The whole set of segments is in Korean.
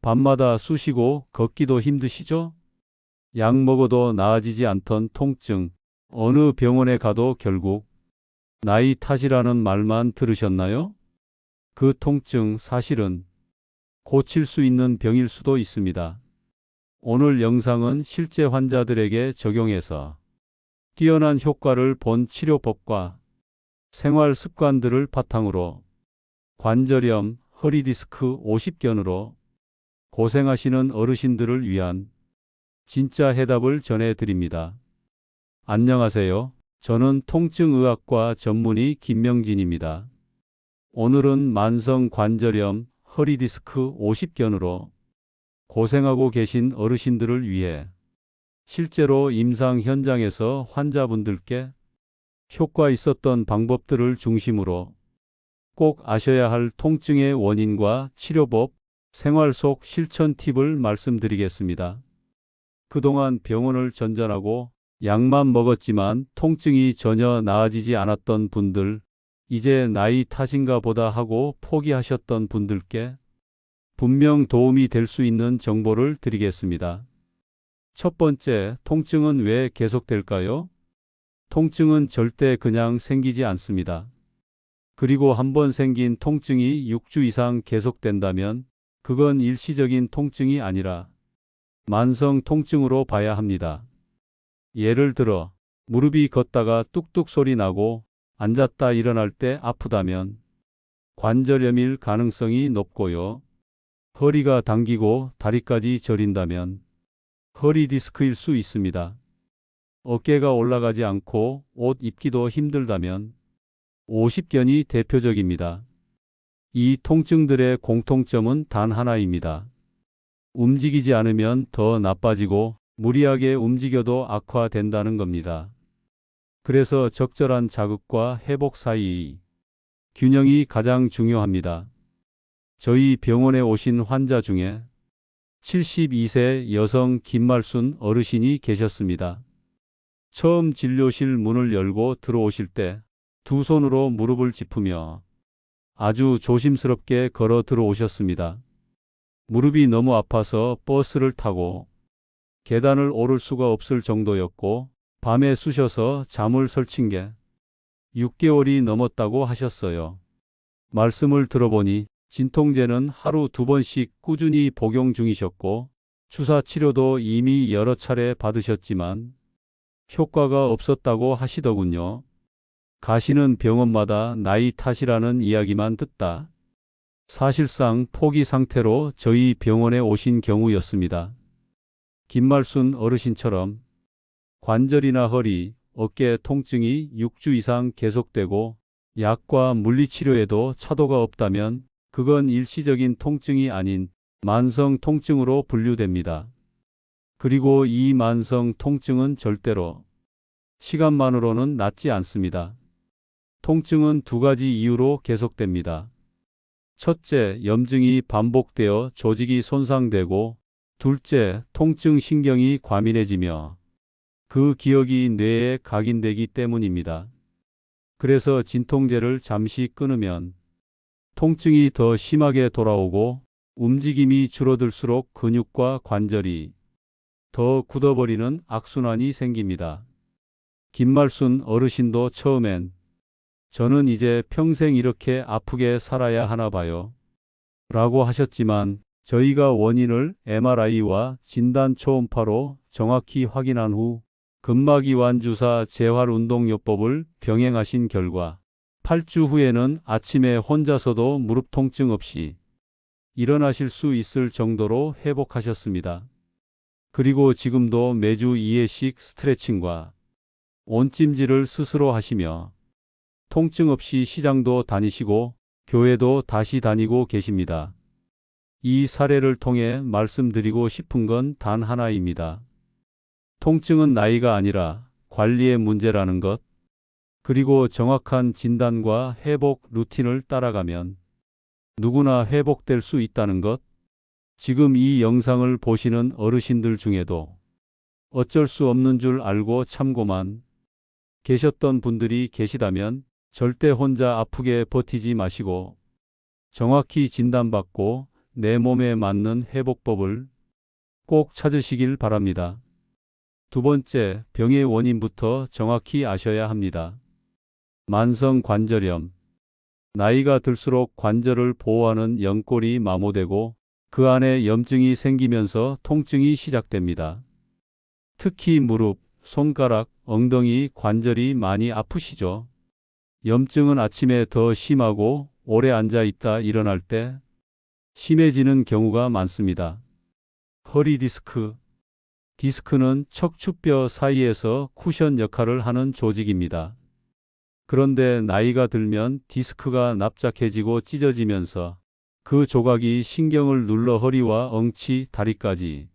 밤마다 쑤시고 걷기도 힘드시죠? 약 먹어도 나아지지 않던 통증. 어느 병원에 가도 결국 나이 탓이라는 말만 들으셨나요? 그 통증 사실은 고칠 수 있는 병일 수도 있습니다. 오늘 영상은 실제 환자들에게 적용해서 뛰어난 효과를 본 치료법과 생활 습관들을 바탕으로 관절염, 허리디스크 50견으로 고생하시는 어르신들을 위한 진짜 해답을 전해드립니다. 안녕하세요. 저는 통증의학과 전문의 김명진입니다. 오늘은 만성 관절염, 허리디스크 50견으로 고생하고 계신 어르신들을 위해 실제로 임상 현장에서 환자분들께 효과 있었던 방법들을 중심으로 꼭 아셔야 할 통증의 원인과 치료법, 생활 속 실천 팁을 말씀드리겠습니다. 그동안 병원을 전전하고 약만 먹었지만 통증이 전혀 나아지지 않았던 분들, 이제 나이 탓인가 보다 하고 포기하셨던 분들께 분명 도움이 될 수 있는 정보를 드리겠습니다. 첫 번째, 통증은 왜 계속될까요? 통증은 절대 그냥 생기지 않습니다. 그리고 한번 생긴 통증이 6주 이상 계속된다면 그건 일시적인 통증이 아니라 만성 통증으로 봐야 합니다. 예를 들어 무릎이 걷다가 뚝뚝 소리 나고 앉았다 일어날 때 아프다면 관절염일 가능성이 높고요. 허리가 당기고 다리까지 저린다면 허리 디스크일 수 있습니다. 어깨가 올라가지 않고 옷 입기도 힘들다면 50견이 대표적입니다. 이 통증들의 공통점은 단 하나입니다. 움직이지 않으면 더 나빠지고 무리하게 움직여도 악화된다는 겁니다. 그래서 적절한 자극과 회복 사이의 균형이 가장 중요합니다. 저희 병원에 오신 환자 중에 72세 여성 김말순 어르신이 계셨습니다. 처음 진료실 문을 열고 들어오실 때 두 손으로 무릎을 짚으며 아주 조심스럽게 걸어 들어오셨습니다. 무릎이 너무 아파서 버스를 타고 계단을 오를 수가 없을 정도였고 밤에 쑤셔서 잠을 설친 게 6개월이 넘었다고 하셨어요. 말씀을 들어보니 진통제는 하루 2번씩 꾸준히 복용 중이셨고 주사 치료도 이미 여러 차례 받으셨지만 효과가 없었다고 하시더군요. 가시는 병원마다 나이 탓이라는 이야기만 듣다 사실상 포기 상태로 저희 병원에 오신 경우였습니다. 김말순 어르신처럼 관절이나 허리, 어깨 통증이 6주 이상 계속되고 약과 물리치료에도 차도가 없다면 그건 일시적인 통증이 아닌 만성 통증으로 분류됩니다. 그리고 이 만성 통증은 절대로 시간만으로는 낫지 않습니다. 통증은 두 가지 이유로 계속됩니다. 첫째, 염증이 반복되어 조직이 손상되고 둘째, 통증 신경이 과민해지며 그 기억이 뇌에 각인되기 때문입니다. 그래서 진통제를 잠시 끊으면 통증이 더 심하게 돌아오고 움직임이 줄어들수록 근육과 관절이 더 굳어버리는 악순환이 생깁니다. 김말순 어르신도 처음엔 저는 이제 평생 이렇게 아프게 살아야 하나 봐요 라고 하셨지만 저희가 원인을 MRI와 진단 초음파로 정확히 확인한 후 근막이완 주사 재활운동요법을 병행하신 결과 8주 후에는 아침에 혼자서도 무릎 통증 없이 일어나실 수 있을 정도로 회복하셨습니다. 그리고 지금도 매주 2회씩 스트레칭과 온찜질을 스스로 하시며 통증 없이 시장도 다니시고 교회도 다시 다니고 계십니다. 이 사례를 통해 말씀드리고 싶은 건 단 하나입니다. 통증은 나이가 아니라 관리의 문제라는 것, 그리고 정확한 진단과 회복 루틴을 따라가면 누구나 회복될 수 있다는 것, 지금 이 영상을 보시는 어르신들 중에도 어쩔 수 없는 줄 알고 참고만 계셨던 분들이 계시다면 절대 혼자 아프게 버티지 마시고 정확히 진단받고 내 몸에 맞는 회복법을 꼭 찾으시길 바랍니다. 두 번째, 병의 원인부터 정확히 아셔야 합니다. 만성 관절염. 나이가 들수록 관절을 보호하는 연골이 마모되고 그 안에 염증이 생기면서 통증이 시작됩니다. 특히 무릎, 손가락, 엉덩이 관절이 많이 아프시죠? 염증은 아침에 더 심하고 오래 앉아 있다 일어날 때 심해지는 경우가 많습니다. 허리 디스크. 디스크는 척추뼈 사이에서 쿠션 역할을 하는 조직입니다. 그런데 나이가 들면 디스크가 납작해지고 찢어지면서 그 조각이 신경을 눌러 허리와 엉치, 다리까지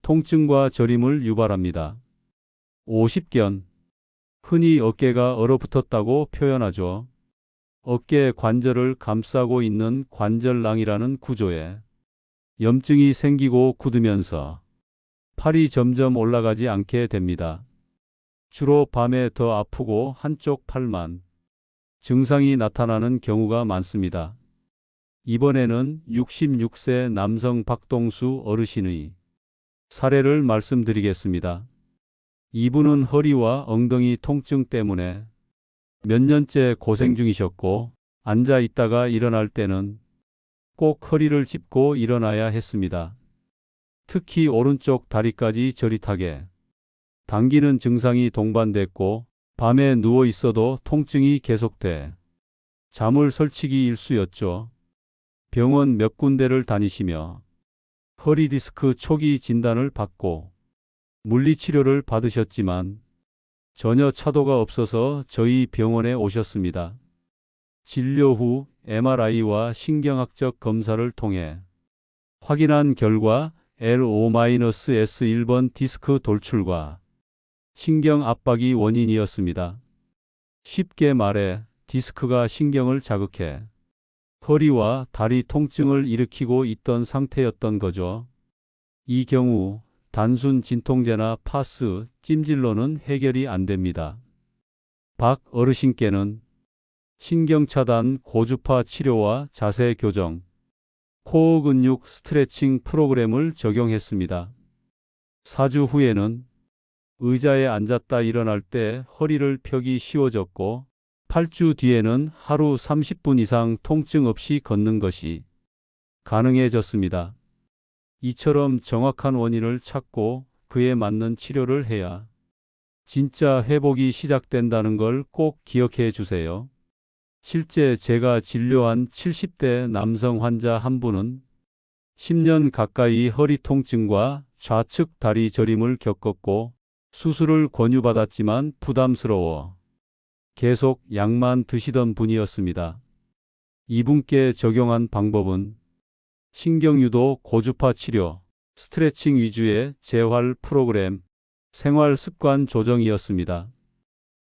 통증과 저림을 유발합니다. 오십견. 흔히 어깨가 얼어붙었다고 표현하죠. 어깨 관절을 감싸고 있는 관절낭이라는 구조에 염증이 생기고 굳으면서 팔이 점점 올라가지 않게 됩니다. 주로 밤에 더 아프고 한쪽 팔만 증상이 나타나는 경우가 많습니다. 이번에는 66세 남성 박동수 어르신의 사례를 말씀드리겠습니다. 이분은 허리와 엉덩이 통증 때문에 몇 년째 고생 중이셨고 앉아 있다가 일어날 때는 꼭 허리를 짚고 일어나야 했습니다. 특히 오른쪽 다리까지 저릿하게 당기는 증상이 동반됐고 밤에 누워 있어도 통증이 계속돼 잠을 설치기 일쑤였죠. 병원 몇 군데를 다니시며 허리 디스크 초기 진단을 받고 물리치료를 받으셨지만 전혀 차도가 없어서 저희 병원에 오셨습니다. 진료 후 MRI와 신경학적 검사를 통해 확인한 결과 L5-S1번 디스크 돌출과 신경 압박이 원인이었습니다. 쉽게 말해 디스크가 신경을 자극해 허리와 다리 통증을 일으키고 있던 상태였던 거죠. 이 경우 단순 진통제나 파스, 찜질로는 해결이 안 됩니다. 박 어르신께는 신경차단 고주파 치료와 자세 교정, 코어 근육 스트레칭 프로그램을 적용했습니다. 4주 후에는 의자에 앉았다 일어날 때 허리를 펴기 쉬워졌고 8주 뒤에는 하루 30분 이상 통증 없이 걷는 것이 가능해졌습니다. 이처럼 정확한 원인을 찾고 그에 맞는 치료를 해야 진짜 회복이 시작된다는 걸 꼭 기억해 주세요. 실제 제가 진료한 70대 남성 환자 한 분은 10년 가까이 허리 통증과 좌측 다리 저림을 겪었고 수술을 권유받았지만 부담스러워 계속 약만 드시던 분이었습니다. 이분께 적용한 방법은 신경유도 고주파 치료, 스트레칭 위주의 재활 프로그램, 생활 습관 조정이었습니다.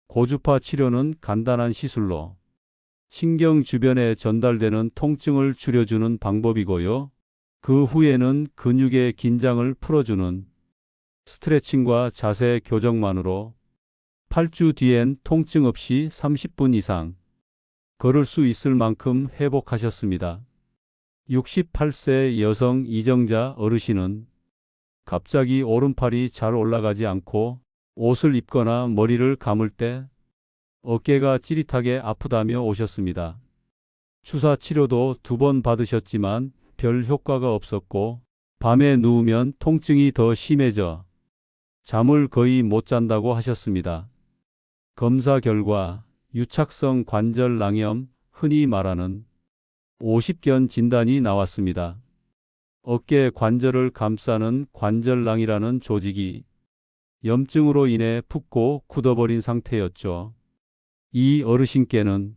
고주파 치료는 간단한 시술로 신경 주변에 전달되는 통증을 줄여주는 방법이고요. 그 후에는 근육의 긴장을 풀어주는 스트레칭과 자세 교정만으로 8주 뒤엔 통증 없이 30분 이상 걸을 수 있을 만큼 회복하셨습니다. 68세 여성 이정자 어르신은 갑자기 오른팔이 잘 올라가지 않고 옷을 입거나 머리를 감을 때 어깨가 찌릿하게 아프다며 오셨습니다. 주사 치료도 2번 받으셨지만 별 효과가 없었고 밤에 누우면 통증이 더 심해져 잠을 거의 못 잔다고 하셨습니다. 검사 결과 유착성 관절낭염, 흔히 말하는 오십견 진단이 나왔습니다. 어깨 관절을 감싸는 관절낭이라는 조직이 염증으로 인해 붓고 굳어버린 상태였죠. 이 어르신께는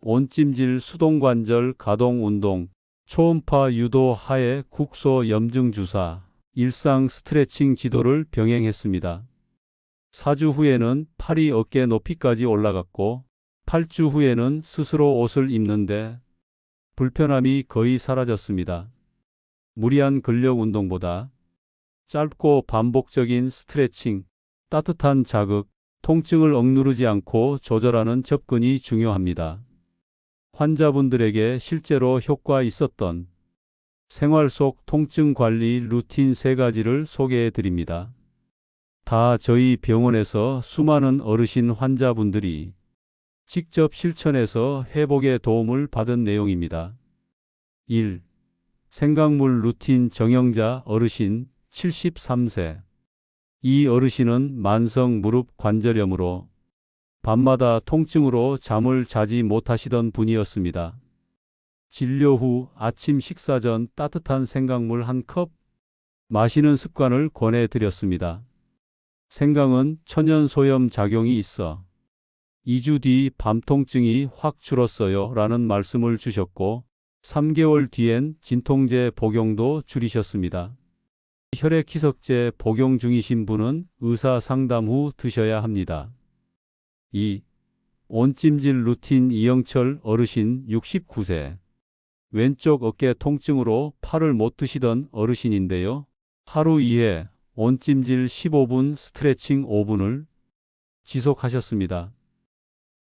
온찜질 수동관절 가동운동, 초음파 유도 하에 국소 염증 주사, 일상 스트레칭 지도를 병행했습니다. 4주 후에는 팔이 어깨 높이까지 올라갔고 8주 후에는 스스로 옷을 입는데 불편함이 거의 사라졌습니다. 무리한 근력 운동보다 짧고 반복적인 스트레칭, 따뜻한 자극, 통증을 억누르지 않고 조절하는 접근이 중요합니다. 환자분들에게 실제로 효과 있었던 생활 속 통증 관리 루틴 3가지를 소개해 드립니다. 다 저희 병원에서 수많은 어르신 환자분들이 직접 실천해서 회복에 도움을 받은 내용입니다. 1. 생강물 루틴 정영자 어르신 73세. 이 어르신은 만성 무릎 관절염으로 밤마다 통증으로 잠을 자지 못하시던 분이었습니다. 진료 후 아침 식사 전 따뜻한 생강물 1컵 마시는 습관을 권해드렸습니다. 생강은 천연소염 작용이 있어 2주 뒤 밤 통증이 확 줄었어요 라는 말씀을 주셨고 3개월 뒤엔 진통제 복용도 줄이셨습니다. 혈액희석제 복용 중이신 분은 의사 상담 후 드셔야 합니다. 2. 온찜질 루틴 이영철 어르신 69세. 왼쪽 어깨 통증으로 팔을 못 드시던 어르신인데요. 하루 2회 온찜질 15분, 스트레칭 5분을 지속하셨습니다.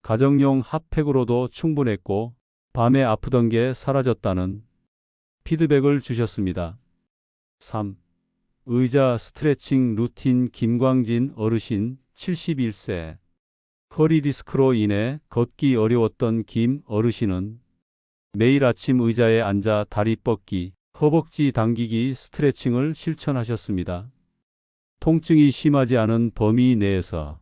가정용 핫팩으로도 충분했고 밤에 아프던 게 사라졌다는 피드백을 주셨습니다. 3. 의자 스트레칭 루틴 김광진 어르신 71세. 허리 디스크로 인해 걷기 어려웠던 김 어르신은 매일 아침 의자에 앉아 다리 뻗기, 허벅지 당기기 스트레칭을 실천하셨습니다. 통증이 심하지 않은 범위 내에서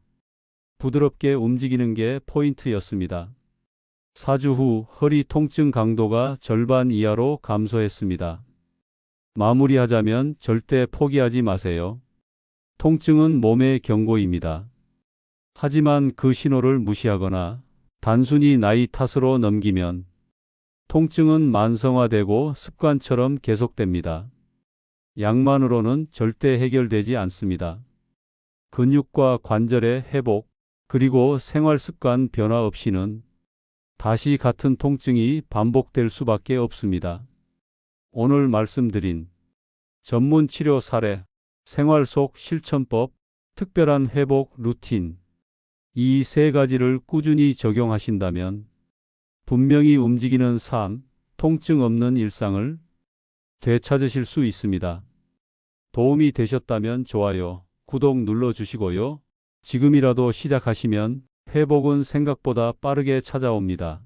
부드럽게 움직이는 게 포인트였습니다. 4주 후 허리 통증 강도가 절반 이하로 감소했습니다. 마무리하자면 절대 포기하지 마세요. 통증은 몸의 경고입니다. 하지만 그 신호를 무시하거나 단순히 나이 탓으로 넘기면 통증은 만성화되고 습관처럼 계속됩니다. 약만으로는 절대 해결되지 않습니다. 근육과 관절의 회복, 그리고 생활 습관 변화 없이는 다시 같은 통증이 반복될 수밖에 없습니다. 오늘 말씀드린 전문 치료 사례, 생활 속 실천법, 특별한 회복 루틴, 이 3가지를 꾸준히 적용하신다면 분명히 움직이는 삶, 통증 없는 일상을 되찾으실 수 있습니다. 도움이 되셨다면 좋아요, 구독 눌러주시고요. 지금이라도 시작하시면 회복은 생각보다 빠르게 찾아옵니다.